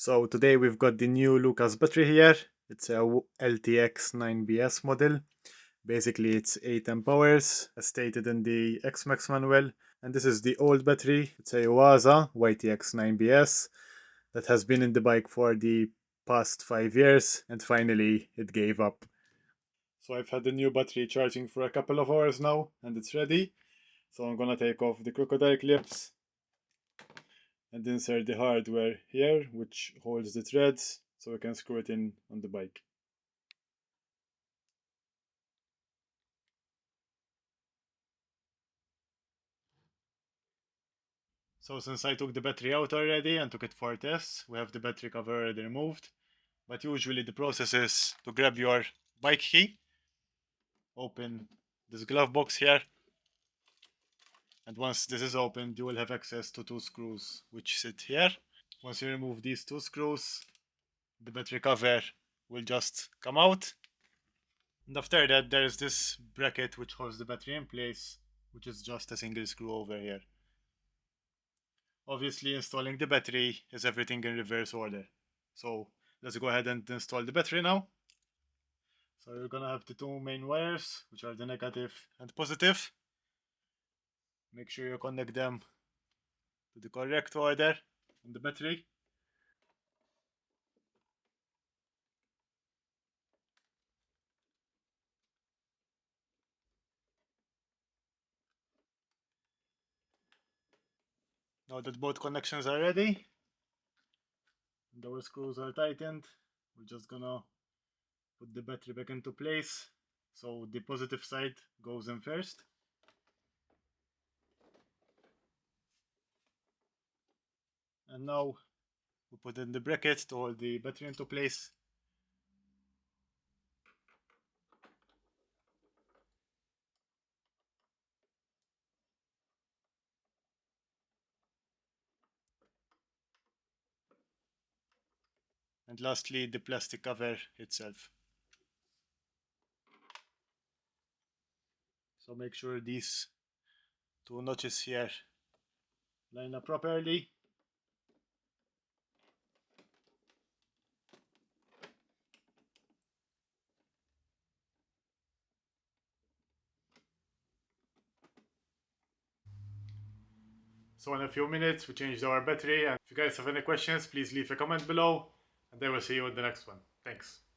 So today we've got the new Lucas battery here. It's a LTX9BS model. Basically it's 8 amp hours as stated in the XMAX manual. And this is the old battery. It's a Yuasa YTX9BS that has been in the bike for the past 5 years and finally it gave up. So I've had the new battery charging for a couple of hours now and it's ready. So I'm gonna take off the crocodile clips and insert the hardware here, which holds the threads, so we can screw it in on the bike. So since I took the battery out already and took it for tests, we have the battery cover already removed. But usually the process is to grab your bike key, open this glove box here, and once this is opened, you will have access to two screws which sit here. Once you remove these two screws, the battery cover will just come out. And after that, there is this bracket which holds the battery in place, which is just a single screw over here. Obviously, installing the battery is everything in reverse order. So let's go ahead and install the battery now. So you're gonna have the two main wires, which are the negative and positive. Make sure you connect them to the correct order on the battery. Now that both connections are ready and our screws are tightened, we're just gonna put the battery back into place. So the positive side goes in first. And now we put in the bracket to hold the battery into place. And lastly, the plastic cover itself. So make sure these two notches here line up properly. So in a few minutes we changed our battery, and if you guys have any questions, please leave a comment below and I will see you in the next one. Thanks.